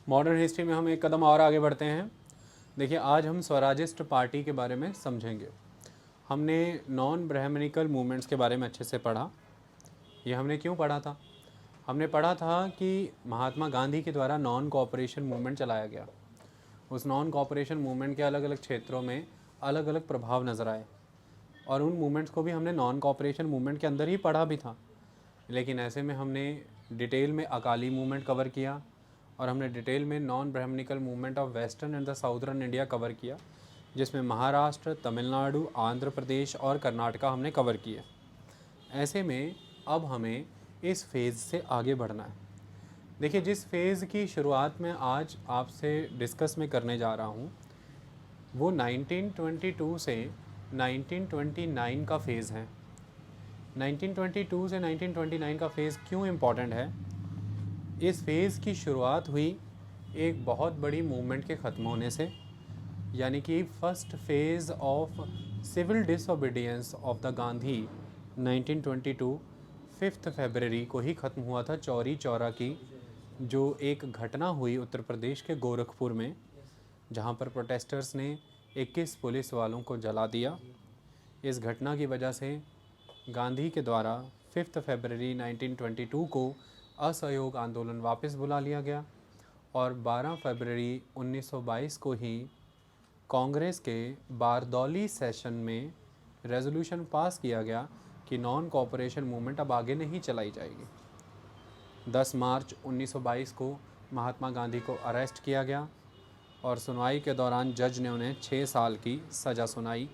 Modern history में हम एक कदम और आगे बढ़ते हैं। देखिए, आज हम स्वराजिस्ट पार्टी के बारे में समझेंगे। हमने नॉन ब्राह्मणिकल मूवमेंट्स के बारे में अच्छे से पढ़ा। ये हमने क्यों पढ़ा था? हमने पढ़ा था कि महात्मा गांधी के द्वारा नॉन कोऑपरेशन मूवमेंट चलाया गया। उस नॉन कोऑपरेशन मूवमेंट के अलग अलग क्षेत्रों में अलग अलग प्रभाव नज़र आए, और उन मूवमेंट्स को भी हमने नॉन कोऑपरेशन मूवमेंट के अंदर ही पढ़ा भी था। लेकिन ऐसे में हमने डिटेल में अकाली मूवमेंट कवर किया, और हमने डिटेल में non Brahmanical movement of western and the southern India cover किया, जिसमें महाराष्ट्र, तमिलनाडु, आंध्र प्रदेश और कर्नाटका हमने कवर किए। ऐसे में अब हमें इस फेज़ से आगे बढ़ना है। देखिए, जिस फेज़ की शुरुआत में आज आपसे डिस्कस में करने जा रहा हूँ, वो 1922 से 1929 का फेज़ है। 1922 से 1929 का फेज़ क्यों इम्पॉर्टेंट है? इस फेज़ की शुरुआत हुई एक बहुत बड़ी मूवमेंट के ख़त्म होने से, यानी कि first phase of civil disobedience of the Gandhi 1922 5 फरवरी को ही ख़त्म हुआ था। चौरी चौरा की जो एक घटना हुई उत्तर प्रदेश के गोरखपुर में, जहां पर प्रोटेस्टर्स ने 21 पुलिस वालों को जला दिया। इस घटना की वजह से गांधी के द्वारा 5 फरवरी 1922 को असहयोग आंदोलन वापस बुला लिया गया, और 12 फरवरी 1922 को ही कांग्रेस के बारदौली सेशन में रेजोल्यूशन पास किया गया कि नॉन कोऑपरेशन मूवमेंट अब आगे नहीं चलाई जाएगी। 10 मार्च 1922 को महात्मा गांधी को अरेस्ट किया गया, और सुनवाई के दौरान जज ने उन्हें 6 साल की सज़ा सुनाई।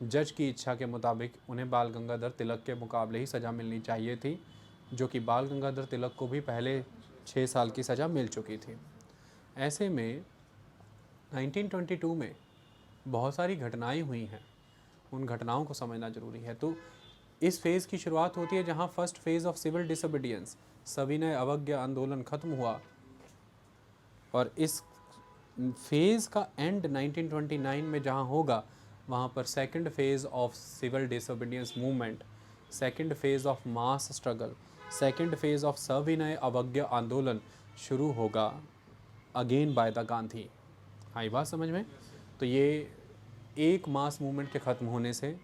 जज की इच्छा के मुताबिक उन्हें बाल गंगाधर तिलक के मुकाबले ही सज़ा मिलनी चाहिए थी, जो कि बाल गंगाधर तिलक को भी पहले 6 साल की सज़ा मिल चुकी थी। ऐसे में 1922 में बहुत सारी घटनाएं हुई हैं, उन घटनाओं को समझना ज़रूरी है। तो इस फेज़ की शुरुआत होती है जहां first phase of civil disobedience, सविनय अवज्ञा आंदोलन ख़त्म हुआ, और इस फेज़ का एंड 1929 में जहां होगा, वहां पर second phase of civil disobedience movement, second phase of mass struggle, second phase of सविनय अवज्ञा आंदोलन शुरू होगा अगेन बाय द गांधी। आई बात समझ में? तो ये एक मास मूवमेंट के ख़त्म होने से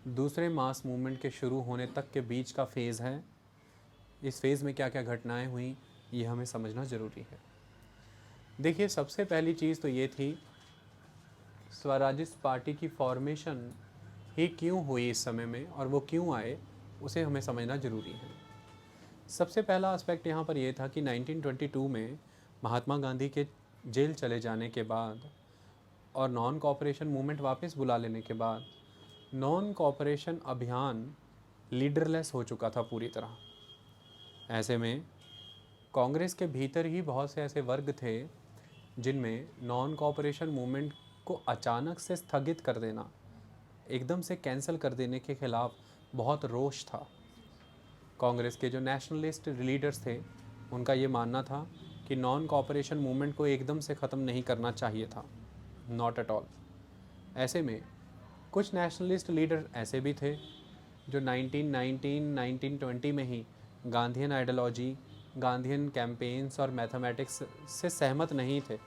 दूसरे मास मूवमेंट के शुरू होने तक के बीच का फेज़ है। इस फेज़ में क्या क्या घटनाएं हुई, ये हमें समझना ज़रूरी है। देखिए, सबसे पहली चीज़ तो ये थी, स्वराजिस्ट पार्टी की फॉर्मेशन ही क्यों हुई इस समय में, और वो क्यों आए, उसे हमें समझना ज़रूरी है। सबसे पहला एस्पेक्ट यहाँ पर यह था कि 1922 में महात्मा गांधी के जेल चले जाने के बाद और नॉन कोऑपरेशन मूवमेंट वापस बुला लेने के बाद नॉन कोऑपरेशन अभियान लीडरलेस हो चुका था पूरी तरह। ऐसे में कांग्रेस के भीतर ही बहुत से ऐसे वर्ग थे जिनमें नॉन कोऑपरेशन मूवमेंट को अचानक से स्थगित कर देना, एकदम से कैंसिल कर देने के खिलाफ बहुत रोष था। कांग्रेस के जो नेशनलिस्ट लीडर्स थे, उनका ये मानना था कि नॉन कोऑपरेशन मूवमेंट को एकदम से ख़त्म नहीं करना चाहिए था, नॉट एट ऑल। ऐसे में कुछ नेशनलिस्ट लीडर ऐसे भी थे जो 1919, 1920 में ही गांधीयन आइडियोलॉजी, गांधीयन कैंपेन्स और मैथमेटिक्स से सहमत नहीं थे,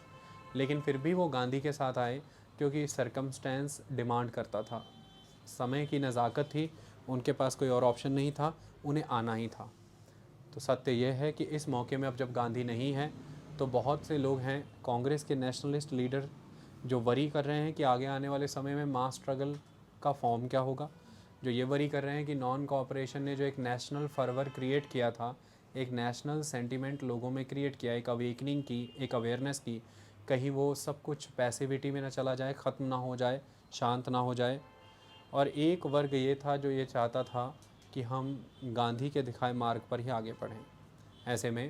लेकिन फिर भी वो गांधी के साथ आए क्योंकि सरकमस्टेंस डिमांड करता था, समय की नज़ाकत थी, उनके पास कोई और ऑप्शन नहीं था, उन्हें आना ही था। तो सत्य यह है कि इस मौके में अब जब गांधी नहीं है, तो बहुत से लोग हैं कांग्रेस के नेशनलिस्ट लीडर जो वरी कर रहे हैं कि आगे आने वाले समय में मास स्ट्रगल का फॉर्म क्या होगा, जो ये वरी कर रहे हैं कि नॉन कोऑपरेशन ने जो एक नेशनल फर्वर क्रिएट किया था, एक नेशनल सेंटिमेंट लोगों में क्रिएट किया, एक अवेकनिंग की, एक अवेयरनेस की, कहीं वो सब कुछ पैसिविटी में ना चला जाए, ख़त्म ना हो जाए, शांत ना हो जाए। और एक वर्ग ये था जो ये चाहता था कि हम गांधी के दिखाए मार्ग पर ही आगे बढ़ें। ऐसे में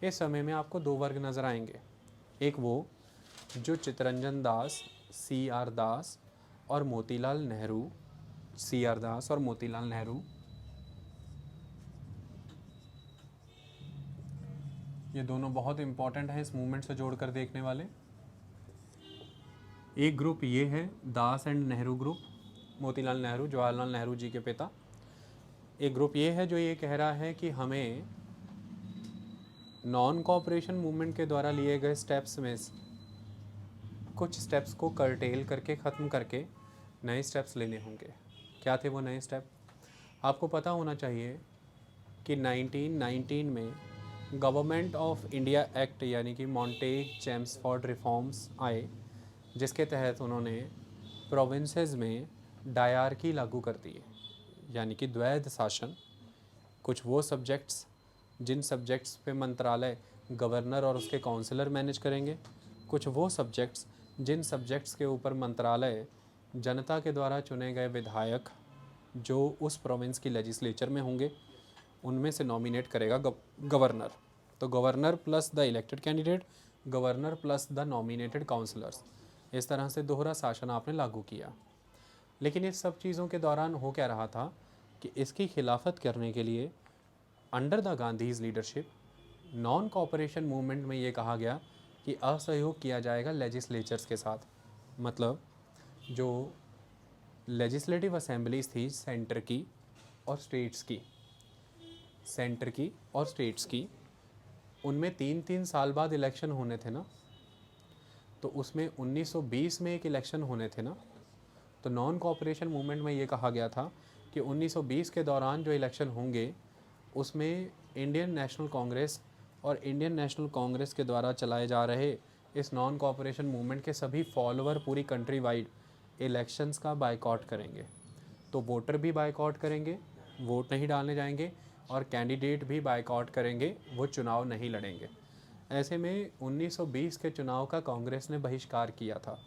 इस समय में आपको दो वर्ग नज़र आएंगे, एक वो जो चित्तरंजन दास, सी आर दास और मोतीलाल नेहरू, सी आर दास और मोतीलाल नेहरू, ये दोनों बहुत इंपॉर्टेंट हैं इस मूवमेंट से जोड़कर देखने वाले। एक ग्रुप ये है दास एंड नेहरू ग्रुप, मोतीलाल नेहरू जवाहरलाल नेहरू जी के पिता। एक ग्रुप ये है जो ये कह रहा है कि हमें नॉन कॉपरेशन मूवमेंट के द्वारा लिए गए स्टेप्स में कुछ स्टेप्स को कर्टेल करके ख़त्म करके नए स्टेप्स लेने होंगे। क्या थे वो नए स्टेप? आपको पता होना चाहिए कि 1919 में गवर्नमेंट ऑफ इंडिया एक्ट यानी कि मॉन्टेग चेम्सफोर्ड रिफॉर्म्स आए, जिसके तहत उन्होंने प्रोविंसेस में डायरकी लागू कर दी, यानी कि द्वैध शासन। कुछ वो सब्जेक्ट्स जिन सब्जेक्ट्स पे मंत्रालय गवर्नर और उसके काउंसलर मैनेज करेंगे, कुछ वो सब्जेक्ट्स जिन सब्जेक्ट्स के ऊपर मंत्रालय जनता के द्वारा चुने गए विधायक जो उस प्रोविंस की लेजिस्लेचर में होंगे उनमें से नॉमिनेट करेगा गवर्नर। तो governor plus the elected candidate, governor plus the nominated councillors, इस तरह से दोहरा शासन आपने लागू किया। लेकिन इस सब चीज़ों के दौरान हो क्या रहा था कि इसकी खिलाफत करने के लिए under the Gandhi's leadership non cooperation movement में ये कहा गया कि असहयोग किया जाएगा लेजिस्लेचर्स के साथ। मतलब जो लेजिस्लेटिव असेंबलीज थी सेंटर की और स्टेट्स की, उनमें 3-3 साल बाद इलेक्शन होने थे ना, तो उसमें 1920 में एक इलेक्शन होने थे ना। तो नॉन कॉपरेशन मूवमेंट में ये कहा गया था कि 1920 के दौरान जो इलेक्शन होंगे उसमें इंडियन नेशनल कांग्रेस और इंडियन नेशनल कांग्रेस के द्वारा चलाए जा रहे इस नॉन कॉपरेशन मूवमेंट के सभी फॉलोअर पूरी कंट्री वाइड इलेक्शंस का बायकॉट करेंगे। तो वोटर भी बायकॉट करेंगे, वोट नहीं डालने जाएंगे, और कैंडिडेट भी बायकॉट करेंगे, वो चुनाव नहीं लड़ेंगे। ऐसे में 1920 के चुनाव का कांग्रेस ने बहिष्कार किया था।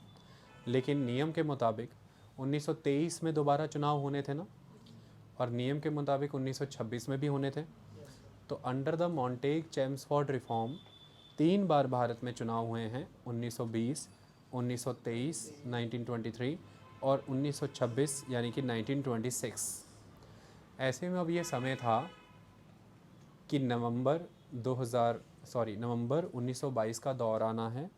लेकिन नियम के मुताबिक 1923 में दोबारा चुनाव होने थे ना, और नियम के मुताबिक 1926 में भी होने थे। तो under the Montague Chelmsford reform 3 बार भारत में चुनाव हुए हैं, 1920, 1923 1923 और 1926 यानी कि 1926। ऐसे में अब ये समय था कि नवंबर 1922 का दौर आना है।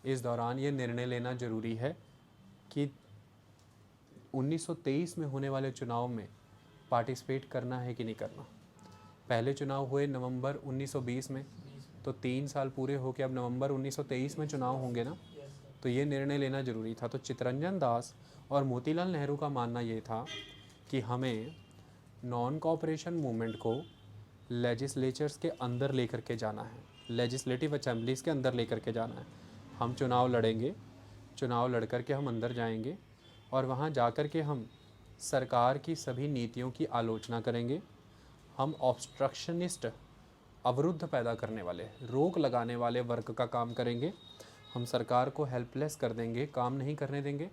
इस दौरान ये निर्णय लेना ज़रूरी है कि 1923 में होने वाले चुनाव में पार्टिसिपेट करना है कि नहीं करना। पहले चुनाव हुए नवंबर 1920 में, तो 3 साल पूरे होके अब नवंबर 1923 में चुनाव होंगे ना, तो ये निर्णय लेना ज़रूरी था। तो चित्तरंजन दास और मोतीलाल नेहरू का मानना ये था कि हमें नॉन कॉपरेशन मूवमेंट को लेजिस्लेचर्स के अंदर लेकर के जाना है, लेजिस्लेटिव असेंबलीज़ के अंदर लेकर के जाना है। हम चुनाव लड़ेंगे, चुनाव लड़ कर के हम अंदर जाएंगे और वहाँ जा कर के हम सरकार की सभी नीतियों की आलोचना करेंगे। हम ऑब्स्ट्रक्शनिस्ट, अवरुद्ध पैदा करने वाले, रोक लगाने वाले वर्क का काम करेंगे। हम सरकार को हेल्पलेस कर देंगे, काम नहीं करने देंगे।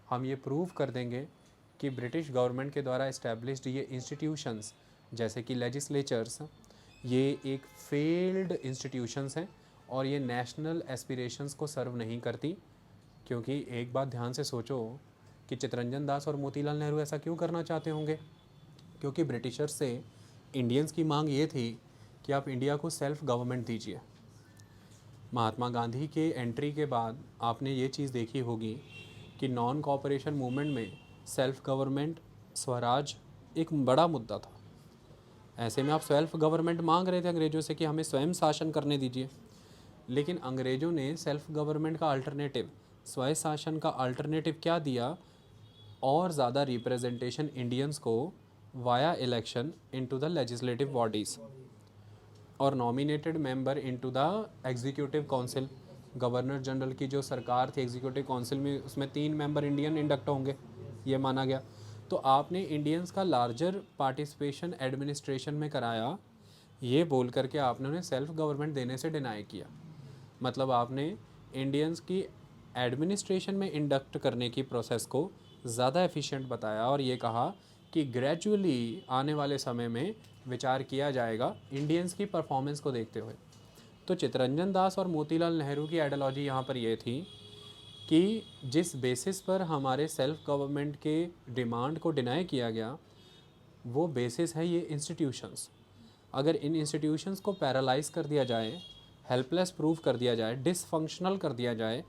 हम ये प्रूव कर देंगे कि ब्रिटिश गवर्नमेंट के द्वारा इस्टेब्लिश्ड ये इंस्टीट्यूशंस जैसे कि लेजिस्लेचर्स, ये एक फेल्ड इंस्टीट्यूशंस हैं और ये नेशनल एस्पिरेशंस को सर्व नहीं करती। क्योंकि एक बात ध्यान से सोचो कि चित्तरंजन दास और मोतीलाल नेहरू ऐसा क्यों करना चाहते होंगे? क्योंकि ब्रिटिशर्स से इंडियंस की मांग ये थी कि आप इंडिया को सेल्फ गवर्नमेंट दीजिए। महात्मा गांधी के एंट्री के बाद आपने ये चीज़ देखी होगी कि नॉन कॉपरेशन मूवमेंट में सेल्फ गवर्नमेंट, स्वराज एक बड़ा मुद्दा था। ऐसे में आप सेल्फ गवर्नमेंट मांग रहे थे अंग्रेज़ों से कि हमें स्वयं शासन करने दीजिए, लेकिन अंग्रेज़ों ने सेल्फ गवर्नमेंट का अल्टरनेटिव, स्वयं शासन का अल्टरनेटिव क्या दिया? और ज़्यादा रिप्रेजेंटेशन इंडियंस को via election into the legislative bodies और nominated member into the executive council. Governor general की जो सरकार थी एग्जीक्यूटिव काउंसिल में, उसमें 3 मेंबर इंडियन इंडक्ट होंगे, ये माना गया। तो आपने इंडियंस का लार्जर पार्टिसिपेशन एडमिनिस्ट्रेशन में कराया, ये बोल करके आपने उन्हें सेल्फ गवर्नमेंट देने से डिनाई किया। मतलब आपने इंडियंस की एडमिनिस्ट्रेशन में इंडक्ट करने की प्रोसेस को ज़्यादा एफिशिएंट बताया और ये कहा कि ग्रेजुअली आने वाले समय में विचार किया जाएगा इंडियंस की परफॉर्मेंस को देखते हुए। तो चित्तरंजन दास और मोतीलाल नेहरू की आइडियोलॉजी यहाँ पर ये थी कि जिस बेसिस पर हमारे सेल्फ गवर्नमेंट के डिमांड को डिनाई किया गया, वो बेसिस है ये इंस्टीट्यूशंस। अगर इन इंस्टीट्यूशंस को पैरालाइज कर दिया जाए, हेल्पलेस प्रूव कर दिया जाए, डिसफंक्शनल कर दिया जाए,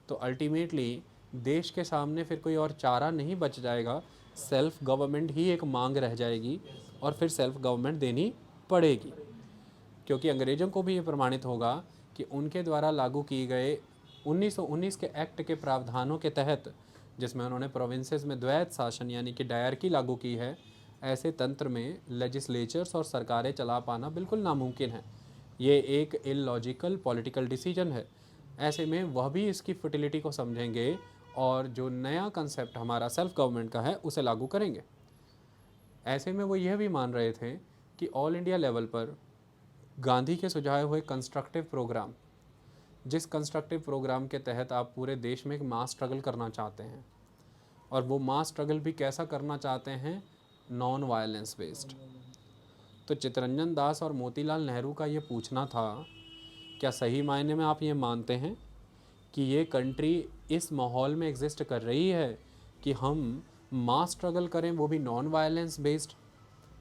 तो अल्टीमेटली देश के सामने फिर कोई और चारा नहीं बच जाएगा, सेल्फ गवर्नमेंट ही एक मांग रह जाएगी और फिर सेल्फ गवर्नमेंट देनी पड़ेगी। क्योंकि अंग्रेज़ों को भी ये प्रमाणित होगा कि उनके द्वारा लागू किए गए 1919 के एक्ट के प्रावधानों के तहत, जिसमें उन्होंने प्रोविंसेस में द्वैत शासन यानी कि डायरकी लागू की है, ऐसे तंत्र में लेजिस्लेचर्स और सरकारें चला पाना बिल्कुल नामुमकिन है। ये एक इलॉजिकल पॉलिटिकल डिसीजन है। ऐसे में वह भी इसकी फर्टिलिटी को समझेंगे और जो नया कंसेप्ट हमारा सेल्फ गवर्नमेंट का है उसे लागू करेंगे। ऐसे में वो यह भी मान रहे थे कि ऑल इंडिया लेवल पर गांधी के सुझाए हुए कंस्ट्रक्टिव प्रोग्राम, जिस कंस्ट्रक्टिव प्रोग्राम के तहत आप पूरे देश में एक मास स्ट्रगल करना चाहते हैं, और वो मास स्ट्रगल भी कैसा करना चाहते हैं, नॉन वायलेंस बेस्ड। तो चित्तरंजन दास और मोतीलाल नेहरू का ये पूछना था, क्या सही मायने में आप ये मानते हैं कि ये कंट्री इस माहौल में एग्जिस्ट कर रही है कि हम मास स्ट्रगल करें, वो भी नॉन वायलेंस बेस्ड?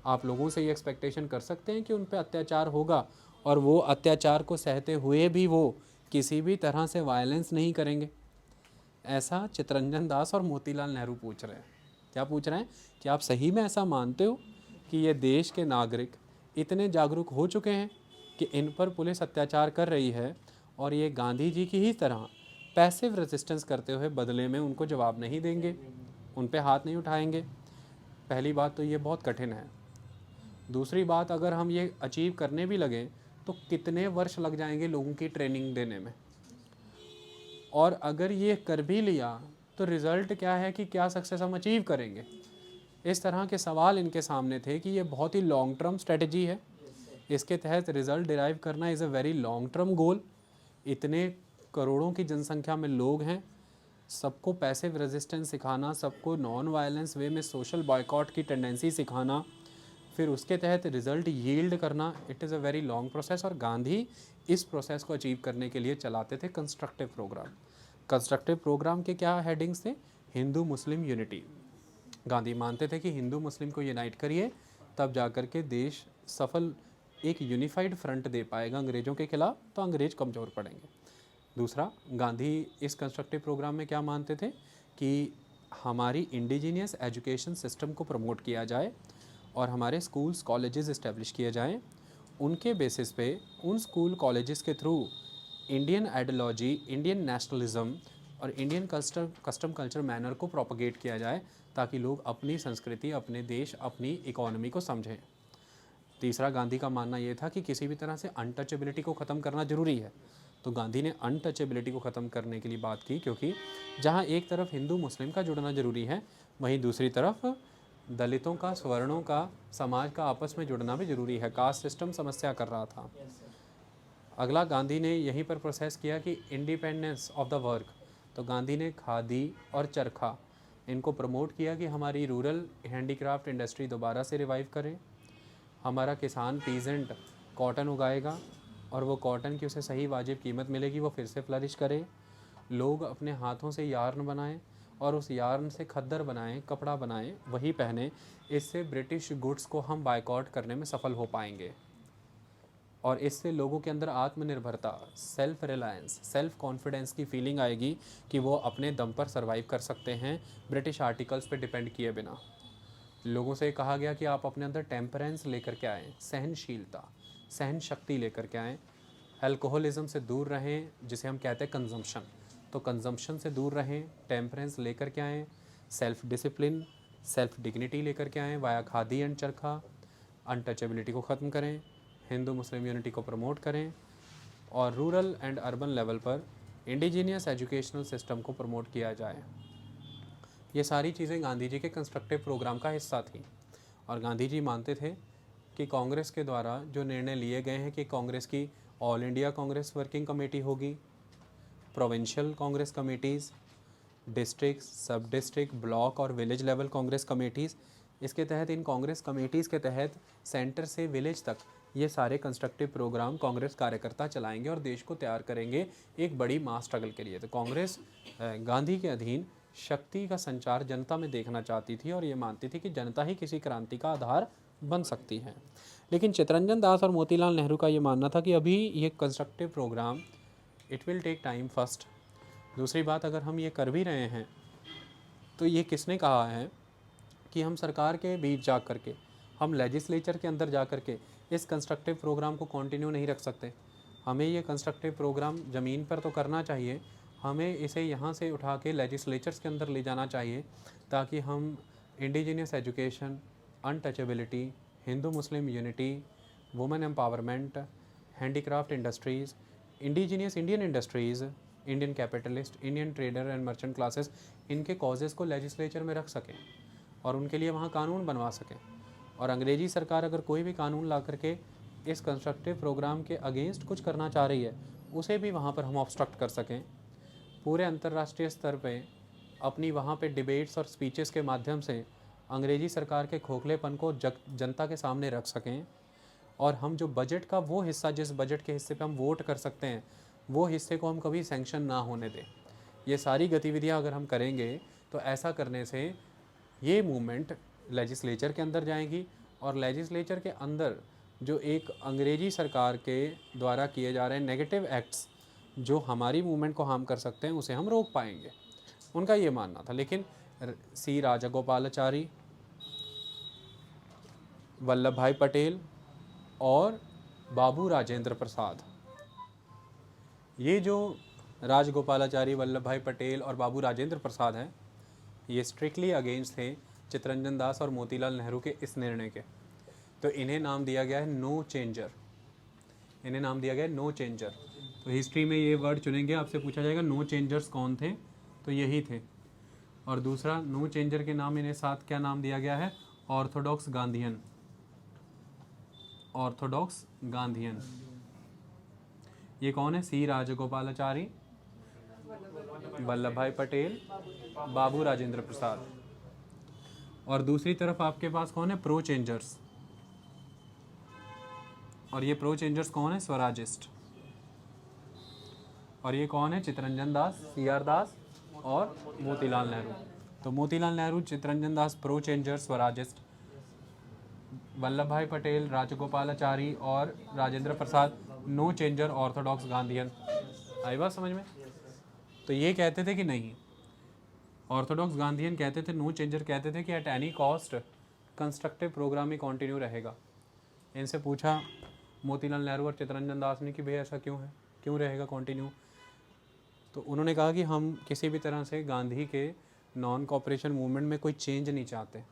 आप लोगों से ये एक्सपेक्टेशन कर सकते हैं कि उन पे अत्याचार होगा और वो अत्याचार को सहते हुए भी वो किसी भी तरह से वायलेंस नहीं करेंगे? ऐसा चित्तरंजन दास और मोतीलाल नेहरू पूछ रहे हैं। क्या पूछ रहे हैं कि आप सही में ऐसा मानते हो कि ये देश के नागरिक इतने जागरूक हो चुके हैं कि इन पर पुलिस अत्याचार कर रही है और ये गांधी जी की ही तरह पैसिव रेजिस्टेंस करते हुए बदले में उनको जवाब नहीं देंगे, उन पे हाथ नहीं उठाएंगे? पहली बात तो ये बहुत कठिन है। दूसरी बात, अगर हम ये अचीव करने भी लगें तो कितने वर्ष लग जाएंगे लोगों की ट्रेनिंग देने में, और अगर ये कर भी लिया तो रिज़ल्ट क्या है कि क्या सक्सेस हम अचीव करेंगे? इस तरह के सवाल इनके सामने थे कि ये बहुत ही लॉन्ग टर्म स्ट्रेटजी है, इसके तहत रिज़ल्ट डिराइव करना is a very long term goal. इतने करोड़ों की जनसंख्या में लोग हैं, सबको पैसिव रेजिस्टेंस सिखाना, सबको नॉन वायलेंस वे में सोशल बॉयकॉट की टेंडेंसी सिखाना, फिर उसके तहत रिज़ल्ट यील्ड करना, it is a very long process. और गांधी इस प्रोसेस को अचीव करने के लिए चलाते थे कंस्ट्रक्टिव प्रोग्राम। कंस्ट्रक्टिव प्रोग्राम के क्या हेडिंग्स थे? Hindu Muslim unity. गांधी मानते थे कि हिंदू मुस्लिम को यूनाइट करिए, तब जाकर के देश सफल एक यूनिफाइड फ्रंट दे पाएगा अंग्रेज़ों के खिलाफ, तो अंग्रेज कमज़ोर पड़ेंगे। दूसरा, गांधी इस कंस्ट्रक्टिव प्रोग्राम में क्या मानते थे कि हमारी इंडिजीनियस एजुकेशन सिस्टम को प्रमोट किया जाए और हमारे स्कूल्स कॉलेजेस इस्टेब्लिश किए जाएं। उनके बेसिस पे उन स्कूल कॉलेजेस के through Indian ideology, Indian nationalism और इंडियन कस्टम कल्चर मैनर को प्रोपगेट किया जाए, ताकि लोग अपनी संस्कृति, अपने देश, अपनी इकोनॉमी को समझें। तीसरा, गांधी का मानना ये था कि किसी भी तरह से अनटचेबिलिटी को ख़त्म करना ज़रूरी है। तो गांधी ने अनटचेबिलिटी को ख़त्म करने के लिए बात की, क्योंकि जहाँ एक तरफ हिंदू मुस्लिम का जुड़ना ज़रूरी है, वहीं दूसरी तरफ दलितों का, सवर्णों का, समाज का आपस में जुड़ना भी ज़रूरी है। कास्ट सिस्टम समस्या कर रहा था। अगला, गांधी ने यहीं पर प्रोसेस किया कि इंडिपेंडेंस ऑफ द वर्क। तो गांधी ने खादी और चरखा इनको प्रमोट किया कि हमारी रूरल हैंडीक्राफ्ट इंडस्ट्री दोबारा से रिवाइव करें। हमारा किसान पीजेंट कॉटन उगाएगा और वो कॉटन की उसे सही वाजिब कीमत मिलेगी, वो फिर से फ्लरिश करे। लोग अपने हाथों से यार्न बनाएं और उस यार्न से खद्दर बनाएं, कपड़ा बनाएं, वही पहने। इससे ब्रिटिश गुड्स को हम बायकॉट करने में सफल हो पाएंगे और इससे लोगों के अंदर आत्मनिर्भरता, सेल्फ रिलायंस, सेल्फ कॉन्फिडेंस की फीलिंग आएगी कि वो अपने दम पर सर्वाइव कर सकते हैं ब्रिटिश आर्टिकल्स पे डिपेंड किए बिना। लोगों से कहा गया कि आप अपने अंदर टेम्परेंस लेकर के आएँ, सहनशीलता, सहन शक्ति लेकर के आएँ। अल्कोहलिज्म से दूर रहें, जिसे हम कहते हैं कंजम्पशन, तो कंजम्पशन से दूर रहें, टेम्परेंस लेकर के आएँ। सेल्फ डिसिप्लिन, सेल्फ डिग्निटी लेकर के आएँ वाया खादी एंड चरखा। अनटचेबिलिटी को ख़त्म करें, हिंदू मुस्लिम यूनिटी को प्रमोट करें और रूरल एंड अर्बन लेवल पर इंडिजीनियस एजुकेशनल सिस्टम को प्रमोट किया जाए। ये सारी चीज़ें गांधी जी के कंस्ट्रक्टिव प्रोग्राम का हिस्सा थी। और गांधी जी मानते थे कि कांग्रेस के द्वारा जो निर्णय लिए गए हैं कि कांग्रेस की all India Congress working committee होगी, प्रोविंशियल कांग्रेस कमेटीज़, डिस्ट्रिक्ट, सब डिस्ट्रिक्ट, ब्लॉक और विलेज लेवल कांग्रेस कमेटीज़, इसके तहत, इन कांग्रेस कमेटीज़ के तहत सेंटर से विलेज तक ये सारे कंस्ट्रक्टिव प्रोग्राम कांग्रेस कार्यकर्ता चलाएंगे और देश को तैयार करेंगे एक बड़ी मास स्ट्रगल के लिए। तो कांग्रेस गांधी के अधीन शक्ति का संचार जनता में देखना चाहती थी और ये मानती थी कि जनता ही किसी क्रांति का आधार बन सकती है। लेकिन चित्तरंजन दास और मोतीलाल नेहरू का ये मानना था कि अभी ये constructive programme, it will take time first. दूसरी बात, अगर हम ये कर भी रहे हैं तो ये किसने कहा है कि हम सरकार के बीच जा कर के, हम लेजिस्लेचर के अंदर जा कर के इस कंस्ट्रक्टिव प्रोग्राम को कंटिन्यू नहीं रख सकते। हमें ये कंस्ट्रक्टिव प्रोग्राम ज़मीन पर तो करना चाहिए, हमें इसे यहाँ से उठा के लेजिस्लेचर्स के अंदर ले जाना चाहिए, ताकि हम indigenous education, untouchability, Hindu Muslim unity, women empowerment, handicraft industries, indigenous Indian industries, Indian capitalist, Indian trader and merchant classes, इनके कॉजेज़ को लेजिस्लेचर में रख सकें और उनके लिए वहाँ कानून बनवा सकें। और अंग्रेज़ी सरकार अगर कोई भी कानून ला करके इस कंस्ट्रक्टिव प्रोग्राम के अगेंस्ट कुछ करना चाह रही है, उसे भी वहाँ पर हम ऑब्स्ट्रक्ट कर सकें। पूरे अंतर्राष्ट्रीय स्तर पे अपनी वहाँ पे डिबेट्स और स्पीचेस के माध्यम से अंग्रेज़ी सरकार के खोखलेपन को जनता के सामने रख सकें। और हम जो बजट का वो हिस्सा, जिस बजट के हिस्से पे हम वोट कर सकते हैं, वो हिस्से को हम कभी सैंक्शन ना होने दें। ये सारी गतिविधियाँ अगर हम करेंगे तो ऐसा करने से ये मूवमेंट लेजिस्लेचर के अंदर जाएंगी और लेजिस्लेचर के अंदर जो एक अंग्रेज़ी सरकार के द्वारा किए जा रहे नेगेटिव एक्ट्स जो हमारी मूवमेंट को हार्म कर सकते हैं, उसे हम रोक पाएंगे। उनका ये मानना था। लेकिन सी राजगोपालाचारी, वल्लभ भाई पटेल और बाबू राजेंद्र प्रसाद, ये जो राजगोपालाचारी, वल्लभ भाई पटेल और बाबू राजेंद्र प्रसाद हैं, ये स्ट्रिक्टली अगेंस्ट थे चित्तरंजन दास और मोतीलाल नेहरू के इस निर्णय के। तो इन्हें नाम दिया गया है नो चेंजर, इन्हें नाम दिया गया है नो चेंजर। तो हिस्ट्री में ये वर्ड चुनेंगे, आपसे पूछा जाएगा नो चेंजर्स कौन थे, तो यही थे। और दूसरा, नो चेंजर के नाम इन्हें साथ क्या नाम दिया गया है, ऑर्थोडॉक्स गांधीयन, ऑर्थोडॉक्स गांधीयन। ये कौन है, सी राजगोपालाचारी, वल्लभ भाई पटेल, बाबू राजेंद्र प्रसाद। और दूसरी तरफ आपके पास कौन है, प्रो चेंजर्स, और ये प्रो चेंजर्स कौन है, स्वराजिस्ट। और ये कौन है, चित्तरंजन दास, सी आर दास और मोतीलाल नेहरू। तो Motilal Nehru, Chittaranjan Das pro changer Swarajist, Vallabh भाई पटेल, राजगोपालाचारी और Rajendra Prasad no changer Orthodox Gandhian. आई बात समझ में। तो ये कहते थे कि नहीं, ऑर्थोडॉक्स गांधीयन कहते थे, नो चेंजर कहते थे कि at any cost constructive programme ही कंटिन्यू रहेगा। इनसे पूछा मोतीलाल नेहरू और चित्तरंजन दास ने कि भैया ऐसा क्यों है, क्यों रहेगा कंटिन्यू। तो उन्होंने कहा कि हम किसी भी तरह से गांधी के नॉन कॉपरेशन मूवमेंट में कोई चेंज नहीं चाहते।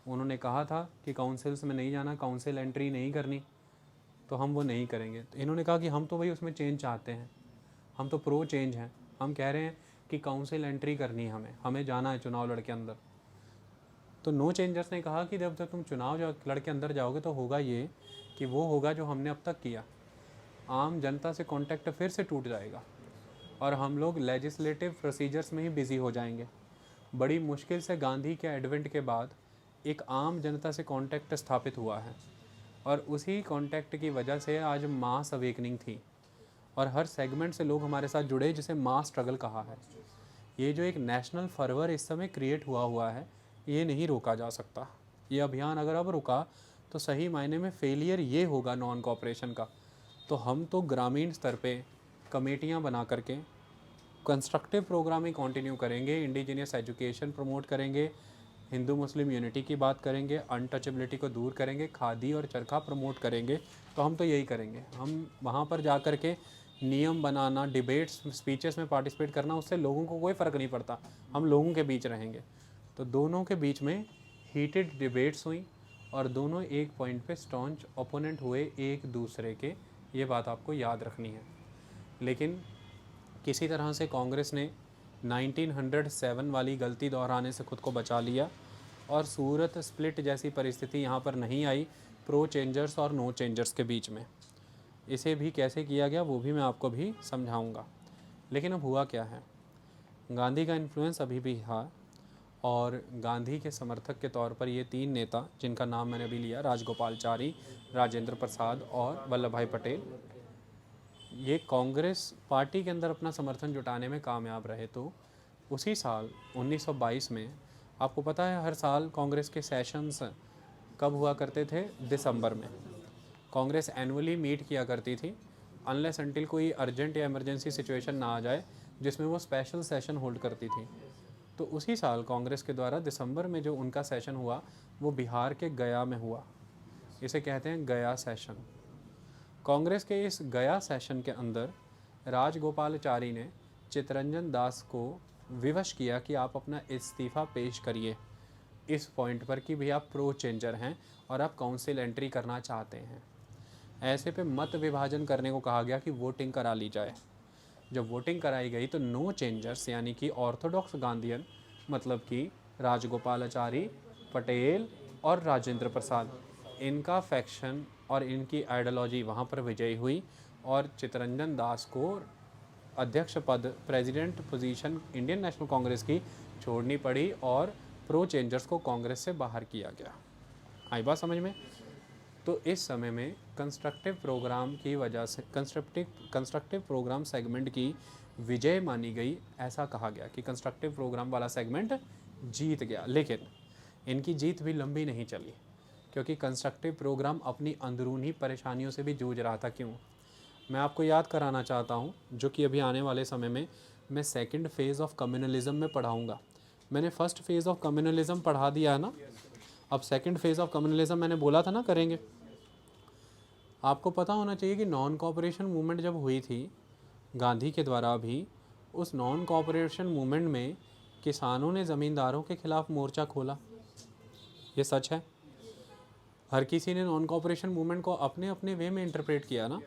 उन्होंने कहा था कि काउंसिल्स में नहीं जाना, काउंसिल एंट्री नहीं करनी, तो हम वो नहीं करेंगे। तो इन्होंने कहा कि हम तो भाई उसमें चेंज चाहते हैं, हम तो प्रो चेंज हैं, हम कह रहे हैं कि काउंसिल एंट्री करनी है, हमें जाना है चुनाव लड़ के अंदर। तो नो चेंजर्स ने कहा कि जब तुम चुनाव लड़ के अंदर जाओगे तो होगा ये कि वो होगा जो हमने अब तक किया, आम जनता से कांटेक्ट फिर से टूट जाएगा और हम लोग लेजिस्लेटिव प्रोसीजर्स में ही बिज़ी हो जाएंगे। बड़ी मुश्किल से गांधी के एडवेंट के बाद एक आम जनता से कांटेक्ट स्थापित हुआ है और उसी कांटेक्ट की वजह से आज मास अवेकनिंग थी और हर सेगमेंट से लोग हमारे साथ जुड़े, जिसे मास स्ट्रगल कहा है। ये जो एक नेशनल फर्वर इस समय क्रिएट हुआ है, ये नहीं रोका जा सकता। ये अभियान अगर अब रुका तो सही मायने में फेलियर ये होगा नॉन कॉपरेशन का। तो हम तो ग्रामीण स्तर पे कमेटियाँ बना करके कंस्ट्रक्टिव प्रोग्राम ही कंटिन्यू करेंगे, इंडिजीनियस एजुकेशन प्रमोट करेंगे, हिंदू मुस्लिम यूनिटी की बात करेंगे, अनटचेबिलिटी को दूर करेंगे, खादी और चरखा प्रमोट करेंगे। तो हम तो यही करेंगे। हम वहाँ पर जा कर के नियम बनाना, डिबेट्स, स्पीचेस में पार्टिसिपेट करना, उससे लोगों को कोई फ़र्क नहीं पड़ता, हम लोगों के बीच रहेंगे। तो दोनों के बीच में हीटेड डिबेट्स हुई और दोनों एक पॉइंट पे स्टॉन्च ओपोनेंट हुए एक दूसरे के, ये बात आपको याद रखनी है। लेकिन किसी तरह से कांग्रेस ने 1907 वाली गलती दोहराने से खुद को बचा लिया और सूरत स्प्लिट जैसी परिस्थिति यहाँ पर नहीं आई प्रो चेंजर्स और नो चेंजर्स के बीच में। इसे भी कैसे किया गया वो भी मैं आपको भी समझाऊंगा। लेकिन अब हुआ क्या है, गांधी का इन्फ्लुएंस अभी भी था और गांधी के समर्थक के तौर पर ये तीन नेता, जिनका नाम मैंने अभी लिया, राजगोपालाचारी, राजेंद्र प्रसाद और वल्लभ भाई पटेल, ये कांग्रेस पार्टी के अंदर अपना समर्थन जुटाने में कामयाब रहे। तो उसी साल 1922 में, आपको पता है हर साल कांग्रेस के सेशंस कब हुआ करते थे, दिसंबर में। कांग्रेस एनुअली मीट किया करती थी अनलेस अनटिल कोई अर्जेंट या इमरजेंसी सिचुएशन ना आ जाए जिसमें वो स्पेशल सेशन होल्ड करती थी। तो उसी साल कांग्रेस के द्वारा दिसंबर में जो उनका सेशन हुआ वो बिहार के गया में हुआ। इसे कहते हैं गया सेशन। कांग्रेस के इस गया सेशन के अंदर राजगोपालाचारी ने चित्तरंजन दास को विवश किया कि आप अपना इस्तीफ़ा पेश करिए इस पॉइंट पर कि भैया आप प्रो चेंजर हैं और आप काउंसिल एंट्री करना चाहते हैं। ऐसे पे मत विभाजन करने को कहा गया कि वोटिंग करा ली जाए। जब वोटिंग कराई गई तो नो चेंजर्स यानी कि ऑर्थोडॉक्स गांधीयन मतलब कि राजगोपालाचारी, पटेल और राजेंद्र प्रसाद, इनका फैक्शन और इनकी आइडियोलॉजी वहाँ पर विजयी हुई और चित्तरंजन दास को अध्यक्ष पद, president position Indian national Congress की छोड़नी पड़ी और प्रो चेंजर्स को कांग्रेस से बाहर किया गया। आई बात समझ में? तो इस समय में कंस्ट्रक्टिव प्रोग्राम की वजह से कंस्ट्रक्टिव प्रोग्राम सेगमेंट की विजय मानी गई। ऐसा कहा गया कि कंस्ट्रक्टिव प्रोग्राम वाला सेगमेंट जीत गया, लेकिन इनकी जीत भी लंबी नहीं चली क्योंकि कंस्ट्रक्टिव प्रोग्राम अपनी अंदरूनी परेशानियों से भी जूझ रहा था। क्यों? मैं आपको याद कराना चाहता हूँ, जो कि अभी आने वाले समय में मैं सेकंड फेज़ ऑफ कम्युनलिज्म में पढ़ाऊँगा। मैंने फर्स्ट फेज़ ऑफ कम्युनलिज्म पढ़ा दिया है ना, अब सेकंड फेज़ ऑफ कम्युनलिज्म मैंने बोला था ना करेंगे। आपको पता होना चाहिए कि नॉन कॉपरेशन मूवमेंट जब हुई थी गांधी के द्वारा भी, उस नॉन कॉपरेशन मूवमेंट में किसानों ने ज़मींदारों के खिलाफ मोर्चा खोला। ये सच है। हर किसी ने नॉन कॉपरेशन मूवमेंट को अपने अपने वे में इंटरप्रेट किया ना,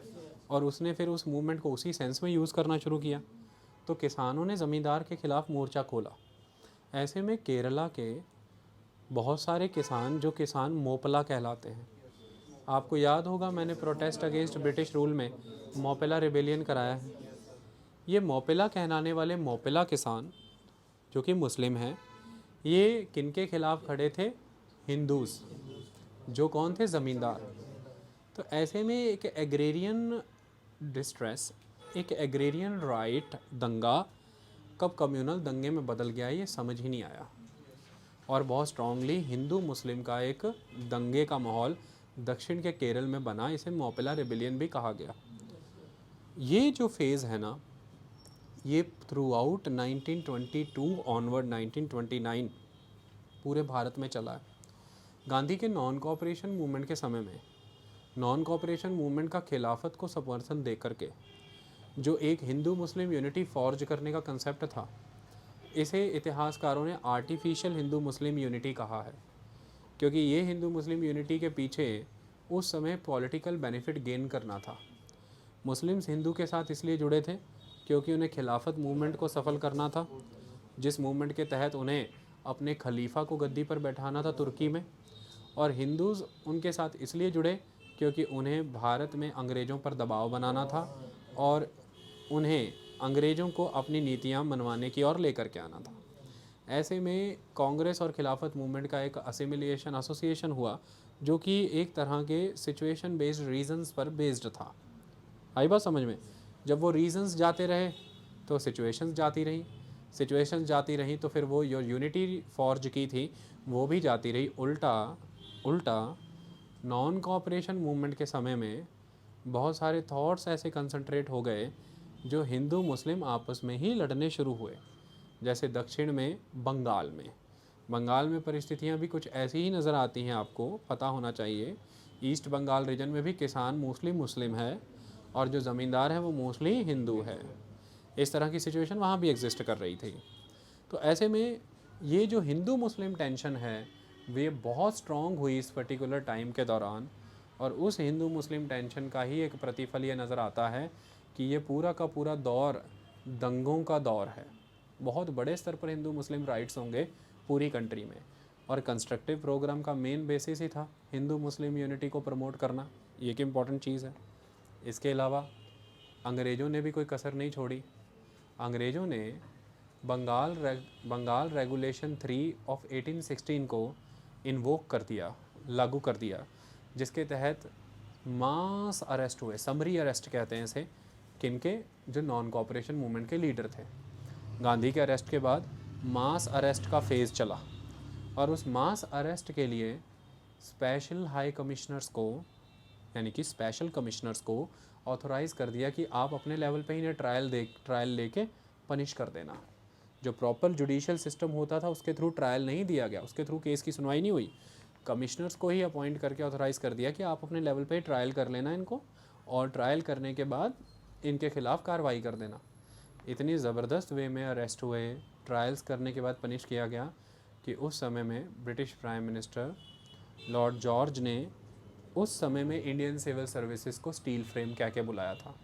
और उसने फिर उस मूवमेंट को उसी सेंस में यूज़ करना शुरू किया। तो किसानों ने ज़मींदार के खिलाफ मोर्चा खोला। ऐसे में केरला के बहुत सारे किसान, जो किसान मोपला कहलाते हैं, आपको याद होगा मैंने प्रोटेस्ट अगेंस्ट ब्रिटिश रूल में मोपेला रिबेलियन कराया है। ये मोपेला कहलाने वाले मोपेला किसान जो कि मुस्लिम हैं, ये किनके खिलाफ खड़े थे? हिंदूज़, जो कौन थे? ज़मींदार। तो ऐसे में एक एग्रेरियन डिस्ट्रेस, एक एग्रेरियन राइट दंगा कब कम्युनल दंगे में बदल गया ये समझ ही नहीं आया। और बहुत स्ट्रांगली हिंदू मुस्लिम का एक दंगे का माहौल दक्षिण के केरल में बना। इसे मोपेला रिबेलियन भी कहा गया। ये जो फेज़ है ना, ये थ्रू आउट 1922 ऑनवर्ड 1929 पूरे भारत में चला है। गांधी के नॉन कॉपरेशन मूवमेंट के समय में नॉन कॉपरेशन मूवमेंट का खिलाफत को समर्थन दे करके जो एक हिंदू मुस्लिम यूनिटी फॉर्ज करने का कंसेप्ट था, इसे इतिहासकारों ने आर्टिफिशियल हिंदू मुस्लिम यूनिटी कहा है, क्योंकि ये हिंदू मुस्लिम यूनिटी के पीछे उस समय पॉलिटिकल बेनिफिट गेन करना था। मुस्लिम्स हिंदू के साथ इसलिए जुड़े थे क्योंकि उन्हें खिलाफत मूवमेंट को सफल करना था, जिस मूवमेंट के तहत उन्हें अपने खलीफा को गद्दी पर बैठाना था तुर्की में। और हिंदूज़ उनके साथ इसलिए जुड़े क्योंकि उन्हें भारत में अंग्रेज़ों पर दबाव बनाना था और उन्हें अंग्रेज़ों को अपनी नीतियाँ मनवाने की ओर लेकर के आना था। ऐसे में कांग्रेस और खिलाफत मूवमेंट का एक असिमिलिएशन एसोसिएशन हुआ, जो कि एक तरह के सिचुएशन बेस्ड रीजंस पर बेस्ड था। आई बात समझ में? जब वो रीजंस जाते रहे तो सिचुएशंस जाती रही तो फिर वो जो यूनिटी फॉर्ज की थी वो भी जाती रही। उल्टा नॉन कॉपरेशन मूवमेंट के समय में बहुत सारे थॉट्स ऐसे कंसंट्रेट हो गए जो हिंदू मुस्लिम आपस में ही लड़ने शुरू हुए। जैसे दक्षिण में बंगाल में परिस्थितियां भी कुछ ऐसी ही नज़र आती हैं। आपको पता होना चाहिए ईस्ट बंगाल रीजन में भी किसान मोस्टली मुस्लिम है और जो ज़मींदार है वो मोस्टली हिंदू है। इस तरह की सिचुएशन वहाँ भी एग्जिस्ट कर रही थी। तो ऐसे में ये जो हिंदू मुस्लिम टेंशन है वे बहुत स्ट्रॉन्ग हुई इस पर्टिकुलर टाइम के दौरान, और उस हिंदू मुस्लिम टेंशन का ही एक प्रतिफल ये नज़र आता है कि ये पूरा का पूरा दौर दंगों का दौर है। बहुत बड़े स्तर पर हिंदू मुस्लिम राइट्स होंगे पूरी कंट्री में, और कंस्ट्रक्टिव प्रोग्राम का मेन बेसिस ही था हिंदू मुस्लिम यूनिटी को प्रमोट करना। ये एक इम्पॉर्टेंट चीज़ है। इसके अलावा अंग्रेज़ों ने भी कोई कसर नहीं छोड़ी। अंग्रेज़ों ने बंगाल रेगुलेशन 3 ऑफ 1816 को इन्वोक कर दिया, लागू कर दिया, जिसके तहत मास अरेस्ट हुए। समरी अरेस्ट कहते हैं इसे, किनके? जो नॉन कॉपरेशन मूवमेंट के लीडर थे। गांधी के अरेस्ट के बाद मास अरेस्ट का फेज़ चला, और उस मास अरेस्ट के लिए स्पेशल कमिश्नर्स को ऑथोराइज़ कर दिया कि आप अपने लेवल पे इन्हें ट्रायल लेके पनिश कर देना। जो प्रॉपर जुडिशियल सिस्टम होता था उसके थ्रू ट्रायल नहीं दिया गया, उसके थ्रू केस की सुनवाई नहीं हुई। कमिश्नर्स को ही अपॉइंट करके ऑथराइज़ कर दिया कि आप अपने लेवल पे ट्रायल कर लेना इनको, और ट्रायल करने के बाद इनके खिलाफ़ कार्रवाई कर देना। इतनी ज़बरदस्त वे में अरेस्ट हुए, ट्रायल्स करने के बाद पनिश किया गया कि उस समय में British prime minister Lord George ने उस समय में इंडियन सिविल सर्विसेज को स्टील फ्रेम कह के बुलाया था।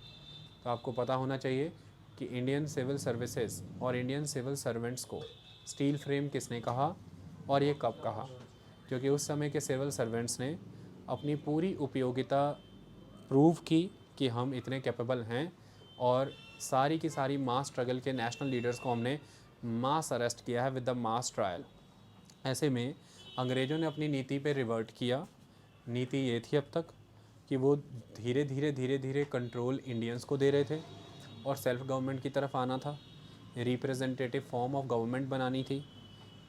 तो आपको पता होना चाहिए कि इंडियन सिविल सर्विसेज और इंडियन सिविल सर्वेंट्स को स्टील फ्रेम किसने कहा और ये कब कहा, क्योंकि उस समय के सिविल सर्वेंट्स ने अपनी पूरी उपयोगिता प्रूव की कि हम इतने कैपेबल हैं, और सारी की सारी मास स्ट्रगल के नेशनल लीडर्स को हमने मास अरेस्ट किया है विद द मास ट्रायल। ऐसे में अंग्रेज़ों ने अपनी नीति पे रिवर्ट किया। नीति ये थी अब तक कि वो धीरे धीरे कंट्रोल इंडियंस को दे रहे थे और सेल्फ गवर्नमेंट की तरफ आना था, रिप्रेजेंटेटिव फॉर्म ऑफ गवर्नमेंट बनानी थी,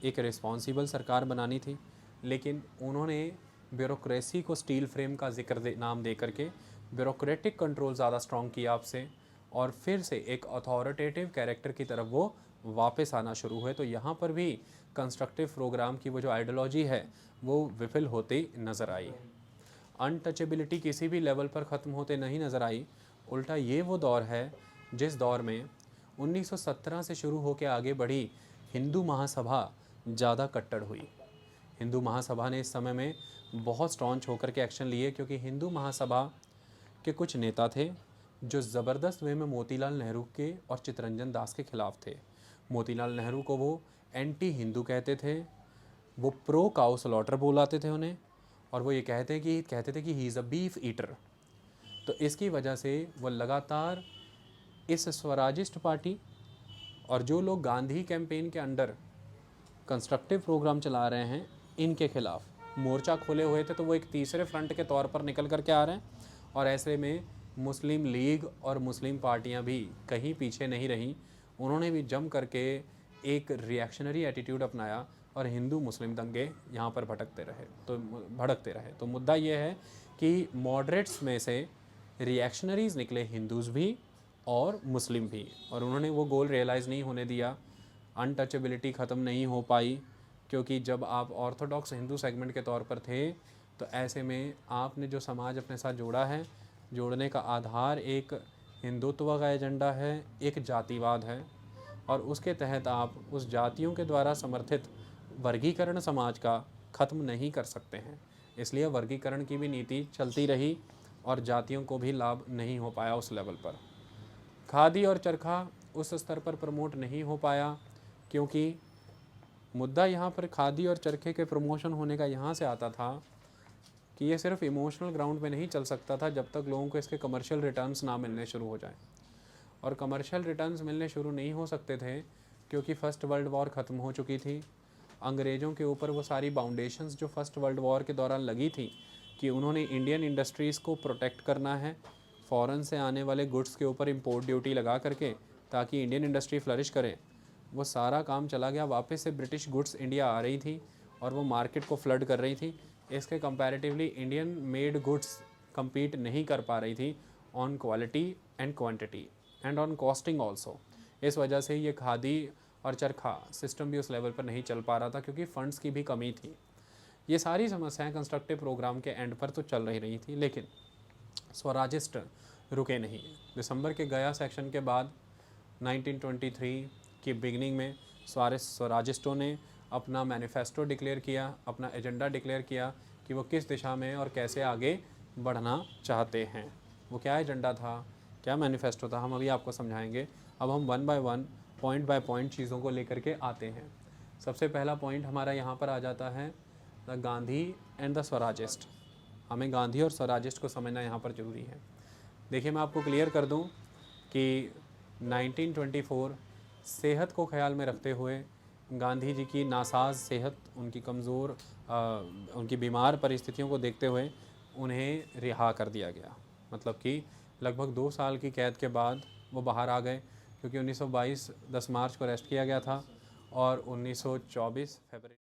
एक रिस्पॉन्सिबल सरकार बनानी थी। लेकिन उन्होंने ब्यूरोक्रेसी को स्टील फ्रेम का नाम दे करके ब्यूरोक्रेटिक कंट्रोल ज़्यादा स्ट्रॉन्ग किया आपसे, और फिर से एक अथॉरिटेटिव कैरेक्टर की तरफ वो वापस आना शुरू हुए। तो यहाँ पर भी कंस्ट्रक्टिव प्रोग्राम की वो जो आइडियोलॉजी है वो विफल होती नज़र आई। अनटचेबिलिटी किसी भी लेवल पर ख़त्म होते नहीं नज़र आई। उल्टा ये वो दौर है जिस दौर में 1917 से शुरू होकर आगे बढ़ी हिंदू महासभा ज़्यादा कट्टर हुई। हिंदू महासभा ने इस समय में बहुत स्ट्रॉन्च होकर के एक्शन लिए, क्योंकि हिंदू महासभा के कुछ नेता थे जो ज़बरदस्त वे में मोतीलाल नेहरू के और चित्तरंजन दास के खिलाफ थे। मोतीलाल नेहरू को वो एंटी हिंदू कहते थे, वो प्रो काउ स्लॉटर बुलाते थे उन्हें, और वो ये कहते थे कि he is a beef eater. तो इसकी वजह से वो लगातार इस स्वराजिस्ट पार्टी और जो लोग गांधी कैंपेन के अंडर कंस्ट्रक्टिव प्रोग्राम चला रहे हैं इनके खिलाफ मोर्चा खोले हुए थे। तो वो एक तीसरे फ्रंट के तौर पर निकल कर के आ रहे हैं, और ऐसे में मुस्लिम लीग और मुस्लिम पार्टियां भी कहीं पीछे नहीं रहीं। उन्होंने भी जम करके एक रिएक्शनरी एटीट्यूड अपनाया और हिंदू मुस्लिम दंगे यहाँ पर भड़कते रहे। तो मुद्दा ये है कि मॉडरेट्स में से रिएक्शनरीज़ निकले, हिंदूज़ भी और मुस्लिम भी, और उन्होंने वो गोल रियलाइज़ नहीं होने दिया। अनटचेबिलिटी ख़त्म नहीं हो पाई, क्योंकि जब आप ऑर्थोडॉक्स हिंदू सेगमेंट के तौर पर थे तो ऐसे में आपने जो समाज अपने साथ जोड़ा है, जोड़ने का आधार एक हिंदुत्व का एजेंडा है, एक जातिवाद है, और उसके तहत आप उस जातियों के द्वारा समर्थित वर्गीकरण समाज का ख़त्म नहीं कर सकते हैं। इसलिए वर्गीकरण की भी नीति चलती रही और जातियों को भी लाभ नहीं हो पाया उस लेवल पर। खादी और चरखा उस स्तर पर प्रमोट नहीं हो पाया, क्योंकि मुद्दा यहाँ पर खादी और चरखे के प्रमोशन होने का यहाँ से आता था कि ये सिर्फ इमोशनल ग्राउंड पे नहीं चल सकता था जब तक लोगों को इसके कमर्शियल रिटर्न्स ना मिलने शुरू हो जाएं। और कमर्शियल रिटर्न्स मिलने शुरू नहीं हो सकते थे क्योंकि फ़र्स्ट वर्ल्ड वॉर ख़त्म हो चुकी थी। अंग्रेज़ों के ऊपर वो सारी बाउंडेशंस जो फर्स्ट वर्ल्ड वॉर के दौरान लगी थी कि उन्होंने इंडियन इंडस्ट्रीज़ को प्रोटेक्ट करना है, फ़ॉरेन से आने वाले गुड्स के ऊपर इंपोर्ट ड्यूटी लगा करके, ताकि इंडियन इंडस्ट्री फ्लरिश करे, वो सारा काम चला गया। वापस से ब्रिटिश गुड्स इंडिया आ रही थी और वो मार्केट को फ्लड कर रही थी। इसके comparatively Indian made goods compete नहीं कर पा रही थी on quality and quantity and on costing also. इस वजह से ये खादी और चरखा सिस्टम भी उस लेवल पर नहीं चल पा रहा था क्योंकि फ़ंड्स की भी कमी थी। ये सारी समस्याएं कंस्ट्रक्टिव प्रोग्राम के एंड पर तो चल रही थी, लेकिन स्वराजिस्ट रुके नहीं। दिसंबर के गया सेक्शन के बाद 1923 की बिगनिंग में स्वराजिस्टों ने अपना मैनिफेस्टो डिक्लेयर किया, अपना एजेंडा डिक्लेयर किया कि वो किस दिशा में और कैसे आगे बढ़ना चाहते हैं। वो क्या एजेंडा था, क्या मैनिफेस्टो था, हम अभी आपको समझाएंगे। अब हम one by one, point by point चीज़ों को लेकर के आते हैं। सबसे पहला पॉइंट हमारा यहाँ पर आ जाता है the Gandhi and the Swarajist. हमें गांधी और स्वराजिस्ट को समझना यहाँ पर ज़रूरी है। देखिए, मैं आपको क्लियर कर दूँ कि 1924 सेहत को ख्याल में रखते हुए गांधी जी की नासाज सेहत, उनकी कमज़ोर उनकी बीमार परिस्थितियों को देखते हुए उन्हें रिहा कर दिया गया। मतलब कि लगभग 2 साल की कैद के बाद वो बाहर आ गए, क्योंकि 1922 10 मार्च को अरेस्ट किया गया था और 1924 फरवरी